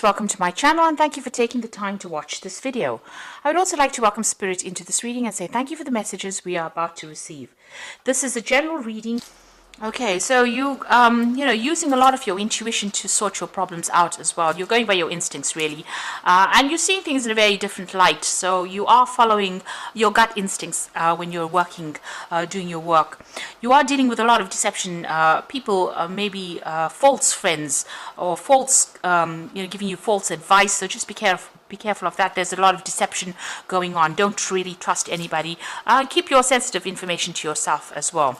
Welcome to my channel and thank you for taking the time to watch this video. I would also like to welcome Spirit into this reading and say thank you for the messages we are about to receive. This is a general reading. Okay, so using a lot of your intuition to sort your problems out as well. You're going by your instincts, really. And you're seeing things in a very different light. So you are following your gut instincts when you're working, doing your work. You are dealing with a lot of deception. People, maybe false friends or false, giving you false advice. So just be careful. Be careful of that. There's a lot of deception going on. Don't really trust anybody. Keep your sensitive information to yourself as well.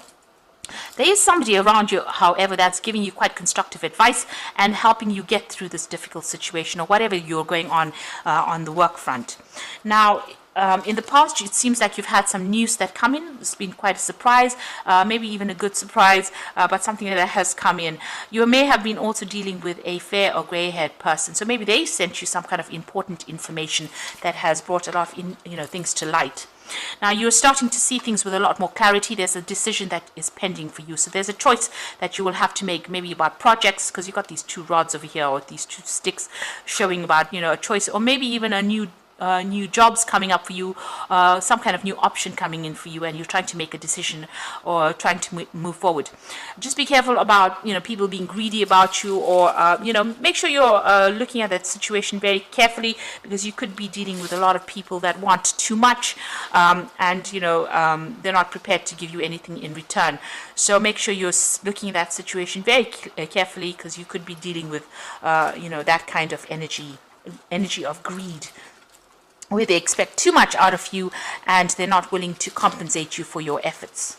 There is somebody around you, however, that's giving you quite constructive advice and helping you get through this difficult situation or whatever you're going on the work front. Now, in the past, it seems like you've had some news that come in. It's been quite a surprise, maybe even a good surprise, but something that has come in. You may have been also dealing with a fair or gray-haired person, so maybe they sent you some kind of important information that has brought a lot of things to light. Now you're starting to see things with a lot more clarity. There's a decision that is pending for you. So there's a choice that you will have to make, maybe about projects, because you've got these two rods over here or these two sticks showing about, a choice, or maybe even a new jobs coming up for you, some kind of new option coming in for you, and you're trying to make a decision or trying to move forward. Just be careful about people being greedy about you, or make sure you're looking at that situation very carefully, because you could be dealing with a lot of people that want too much, and they're not prepared to give you anything in return. So make sure you're looking at that situation very carefully, because you could be dealing with that kind of energy of greed, where they expect too much out of you and they're not willing to compensate you for your efforts.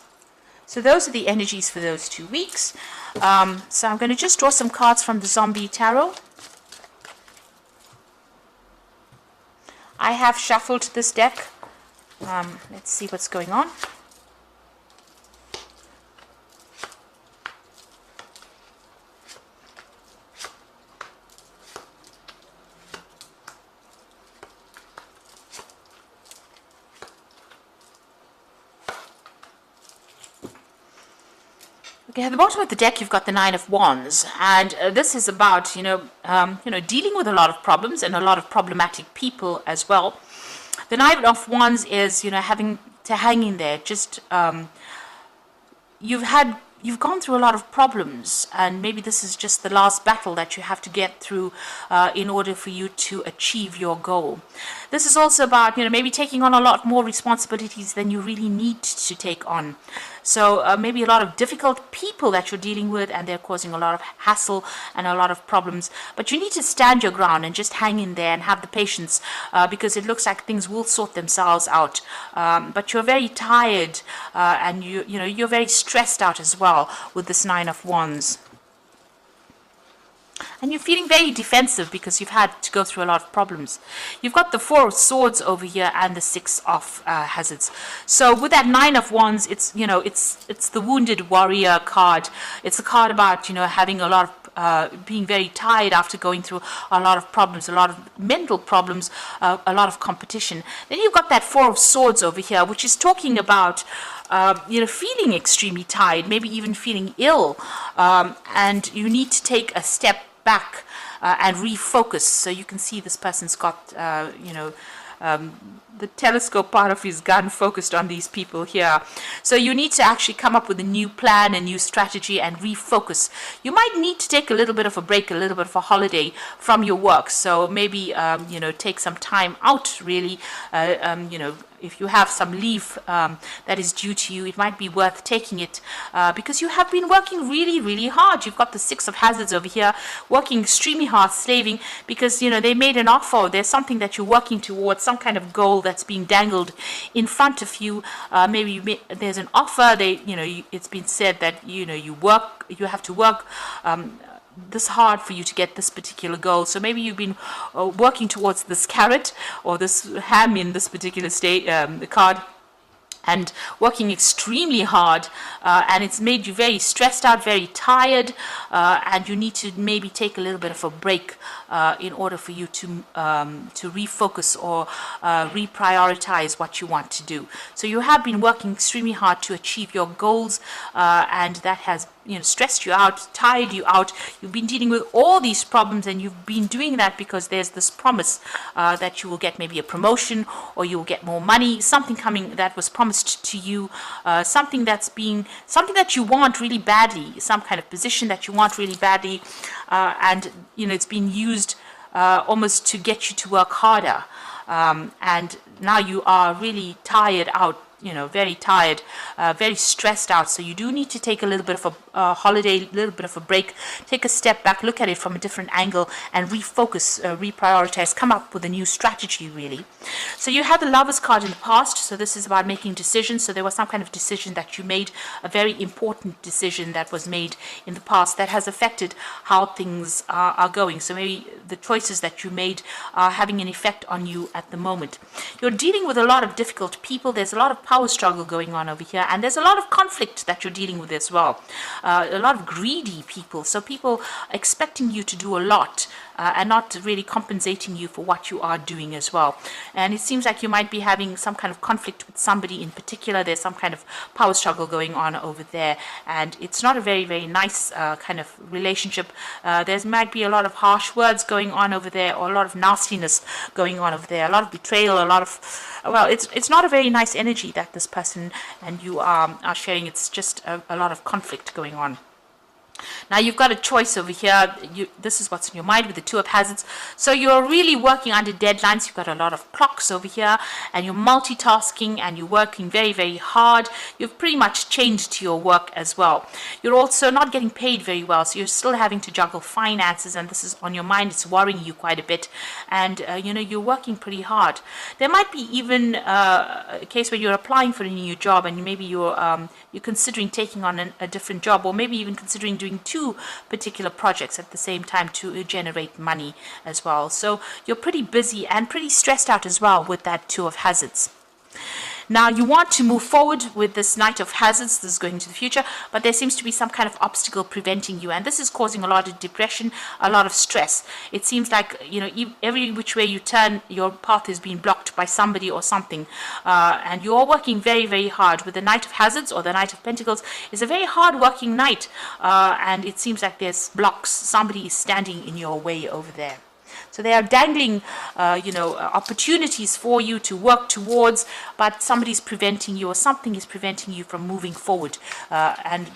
So those are the energies for those 2 weeks. So I'm going to just draw some cards from the Zombie Tarot. I have shuffled this deck. Let's see what's going on. Okay, at the bottom of the deck, you've got the Nine of Wands, and this is about, dealing with a lot of problems and a lot of problematic people as well. The Nine of Wands is, having to hang in there. Just you've gone through a lot of problems, and maybe this is just the last battle that you have to get through in order for you to achieve your goal. This is also about, maybe taking on a lot more responsibilities than you really need to take on. So maybe a lot of difficult people that you're dealing with, and they're causing a lot of hassle and a lot of problems. But you need to stand your ground and just hang in there and have the patience, because it looks like things will sort themselves out. But you're very tired, and you're very stressed out as well with this Nine of Wands. And you're feeling very defensive because you've had to go through a lot of problems. You've got the Four of Swords over here and the Six of Hazards. So with that Nine of Wands, it's the Wounded Warrior card. It's a card about having a lot of being very tired after going through a lot of problems, a lot of mental problems, a lot of competition. Then you've got that Four of Swords over here, which is talking about feeling extremely tired, maybe even feeling ill, and you need to take a step back and refocus. So you can see this person's got the telescope part of his gun focused on these people here. So you need to actually come up with a new plan, a new strategy, and refocus. You might need to take a little bit of a break, a little bit of a holiday from your work. So maybe take some time out, really. If you have some leave that is due to you, it might be worth taking it, because you have been working really, really hard. You've got the Six of Hazards over here, working extremely hard, slaving, because they made an offer. There's something that you're working towards, some kind of goal that's being dangled in front of you. Maybe there's an offer. It's been said that you have to work this hard for you to get this particular goal. So maybe you've been working towards this carrot or this ham in this particular card, and working extremely hard, and it's made you very stressed out, very tired, and you need to maybe take a little bit of a break in order for you to refocus or reprioritize what you want to do. So you have been working extremely hard to achieve your goals, and that has stressed you out, tired you out. You've been dealing with all these problems, and you've been doing that because there's this promise that you will get maybe a promotion, or you will get more money, something coming that was promised to you, something that you want really badly, some kind of position that you want really badly, and it's been used almost to get you to work harder, and now you are really tired out, very tired, very stressed out. So you do need to take a little bit of a holiday, a little bit of a break, take a step back, look at it from a different angle, and refocus, reprioritize, come up with a new strategy, really. So you had the Lovers card in the past, so this is about making decisions. So there was some kind of decision that you made, a very important decision that was made in the past that has affected how things are going. So maybe the choices that you made are having an effect on you at the moment. You're dealing with a lot of difficult people. There's a lot of power struggle going on over here, and there's a lot of conflict that you're dealing with as well. A lot of greedy people, so people expecting you to do a lot and not really compensating you for what you are doing as well. And it seems like you might be having some kind of conflict with somebody in particular. There's some kind of power struggle going on over there, and it's not a very, very nice kind of relationship. There might be a lot of harsh words going on over there, or a lot of nastiness going on over there, a lot of betrayal, a lot of, well, it's not a very nice energy that this person and you are sharing. It's just a lot of conflict going on. Now you've got a choice over here. This is what's in your mind with the Two of Hazards. So you're really working under deadlines. You've got a lot of clocks over here, and you're multitasking, and you're working very, very hard. You've pretty much changed to your work as well. You're also not getting paid very well, so you're still having to juggle finances, and this is on your mind. It's worrying you quite a bit, and you're working pretty hard. There might be even a case where you're applying for a new job, and maybe you're considering taking on a different job, or maybe even considering doing two particular projects at the same time to generate money as well. So you're pretty busy and pretty stressed out as well with that Two of Hazards. Now you want to move forward with this Knight of Hazards. This is going into the future, but there seems to be some kind of obstacle preventing you, and this is causing a lot of depression, a lot of stress. It seems like every which way you turn, your path is being blocked by somebody or something, and you are working very, very hard. With the Knight of Hazards or the Knight of Pentacles, is a very hard working knight, and it seems like there's blocks. Somebody is standing in your way over there. So they are dangling, opportunities for you to work towards, but somebody's preventing you, or something is preventing you from moving forward and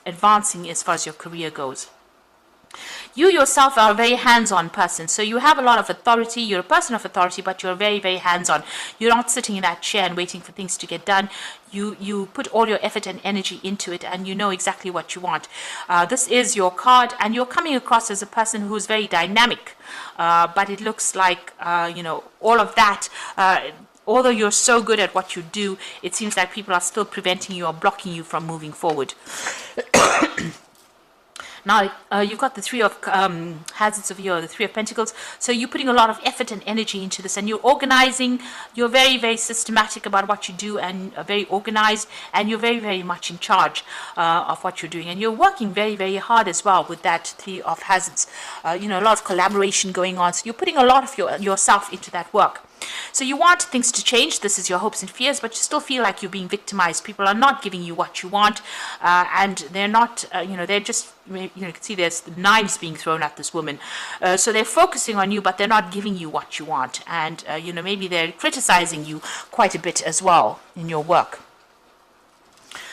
advancing as far as your career goes. You yourself are a very hands-on person, so you have a lot of authority. You're a person of authority, but you're very, very hands-on. You're not sitting in that chair and waiting for things to get done. You put all your effort and energy into it, and you know exactly what you want. This is your card, and you're coming across as a person who's very dynamic, but it looks like, all of that, although you're so good at what you do, it seems like people are still preventing you or blocking you from moving forward. Now, you've got the Three of Hazards over here, the Three of Pentacles. So you're putting a lot of effort and energy into this, and you're organizing. You're very, very systematic about what you do, and very organized, and you're very, very much in charge of what you're doing. And you're working very, very hard as well with that Three of Hazards. A lot of collaboration going on. So you're putting a lot of yourself into that work. So you want things to change. This is your hopes and fears, but you still feel like you're being victimized. People are not giving you what you want, and they're not, they're just, you can see there's knives being thrown at this woman. So they're focusing on you, but they're not giving you what you want. And, maybe they're criticizing you quite a bit as well in your work.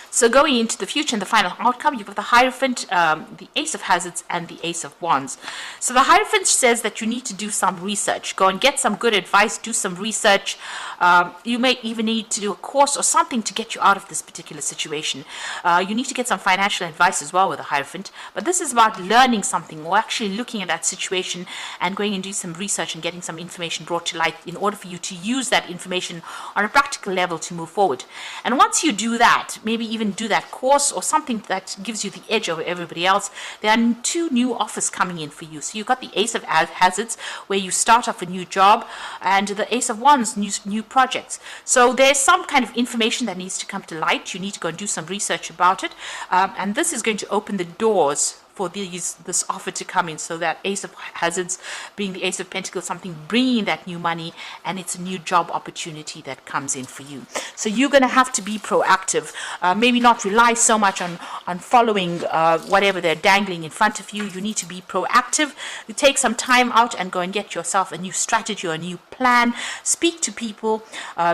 So going into the future and the final outcome, you've got the Hierophant, the Ace of Hazards, and the Ace of Wands. So the Hierophant says that you need to do some research. Go and get some good advice, do some research. You may even need to do a course or something to get you out of this particular situation. You need to get some financial advice as well with the Hierophant. But this is about learning something, or actually looking at that situation and going and do some research and getting some information brought to light in order for you to use that information on a practical level to move forward. And once you do that, maybe even do that course or something that gives you the edge over everybody else, there are two new offers coming in for you. So you've got the Ace of Hazards, where you start off a new job, and the Ace of Wands, new projects. So there's some kind of information that needs to come to light. You need to go and do some research about it, and this is going to open the doors for this offer to come in. So that Ace of Hazards being the Ace of Pentacles, something bringing that new money, and it's a new job opportunity that comes in for you. So you're going to have to be proactive, maybe not rely so much on following whatever they're dangling in front of you. You need to be proactive. You take some time out and go and get yourself a new strategy or a new plan. Speak to people,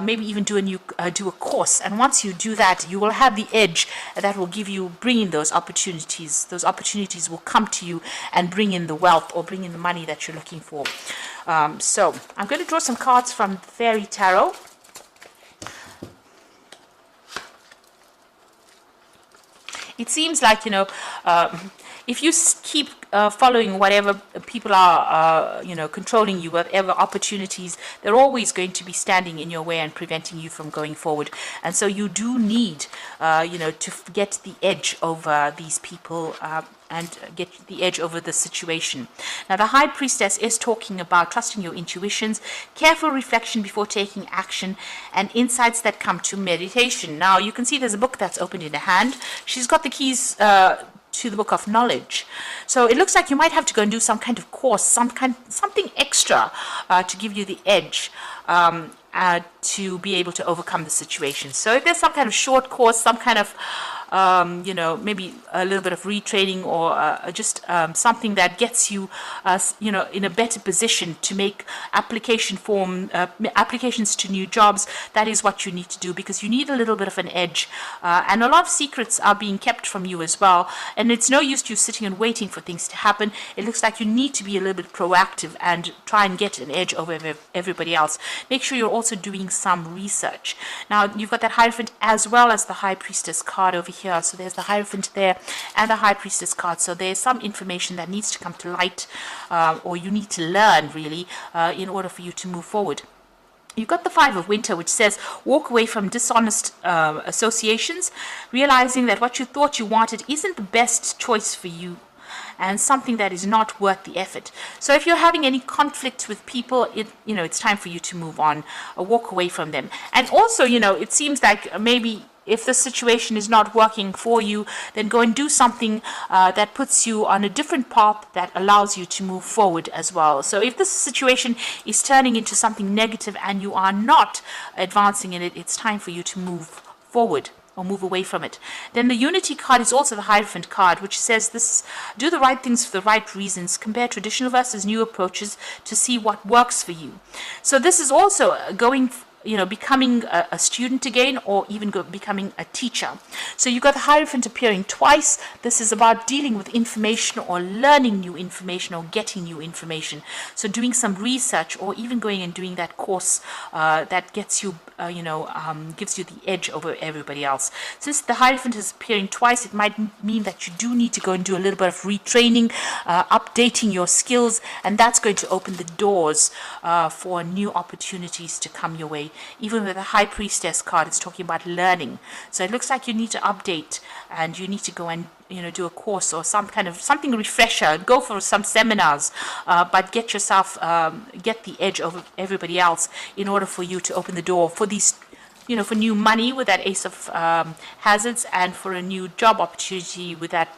maybe even do a course. And once you do that, you will have the edge that will bring in those opportunities. Those opportunities will come to you and bring in the wealth or bring in the money that you're looking for. So I'm going to draw some cards from Fairy Tarot. It seems like, if you keep following whatever people are, controlling you, whatever opportunities, they're always going to be standing in your way and preventing you from going forward. And so you do need, to get the edge over these people and get the edge over the situation. Now, the High Priestess is talking about trusting your intuitions, careful reflection before taking action, and insights that come to meditation. Now, you can see there's a book that's opened in her hand. She's got the keys to the book of knowledge. So it looks like you might have to go and do some kind of course, something extra to give you the edge to be able to overcome the situation. So if there's some kind of short course, some kind of maybe a little bit of retraining or just something that gets you, in a better position to make applications to new jobs, that is what you need to do, because you need a little bit of an edge. And a lot of secrets are being kept from you as well. And it's no use you sitting and waiting for things to happen. It looks like you need to be a little bit proactive and try and get an edge over everybody else. Make sure you're also doing some research. Now, you've got that Hierophant as well as the High Priestess card over here. So there's the Hierophant there and the High Priestess card. So there's some information that needs to come to light, or you need to learn really, in order for you to move forward. You've got the Five of Winter, which says walk away from dishonest associations, realizing that what you thought you wanted isn't the best choice for you, and something that is not worth the effort. So if you're having any conflict with people, it's time for you to move on, walk away from them. And also, it seems like maybe if the situation is not working for you, then go and do something that puts you on a different path that allows you to move forward as well. So if this situation is turning into something negative and you are not advancing in it, it's time for you to move forward or move away from it. Then the Unity card is also the Hierophant card, which says this: do the right things for the right reasons, compare traditional versus new approaches to see what works for you. So this is also becoming a student again, or even becoming a teacher. So you've got the Hierophant appearing twice. This is about dealing with information or learning new information or getting new information. So doing some research or even going and doing that course that gets you, gives you the edge over everybody else. Since the Hierophant is appearing twice, it might mean that you do need to go and do a little bit of retraining, updating your skills, and that's going to open the doors for new opportunities to come your way. Even with the High Priestess card, it's talking about learning. So it looks like you need to update and you need to go and do a course or something refresher. Go for some seminars, but get yourself get the edge over everybody else in order for you to open the door for these, for new money with that Ace of Hazards, and for a new job opportunity with that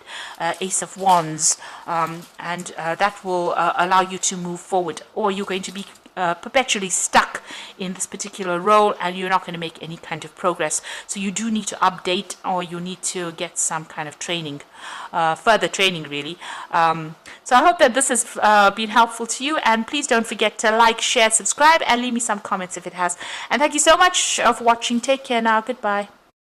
Ace of Wands, and that will allow you to move forward. Or you're going to be perpetually stuck in this particular role and you're not going to make any kind of progress. So you do need to update, or you need to get some kind of training, further training really. So I hope that this has been helpful to you, and please don't forget to like, share, subscribe, and leave me some comments if it has. And thank you so much for watching. Take care now. Goodbye.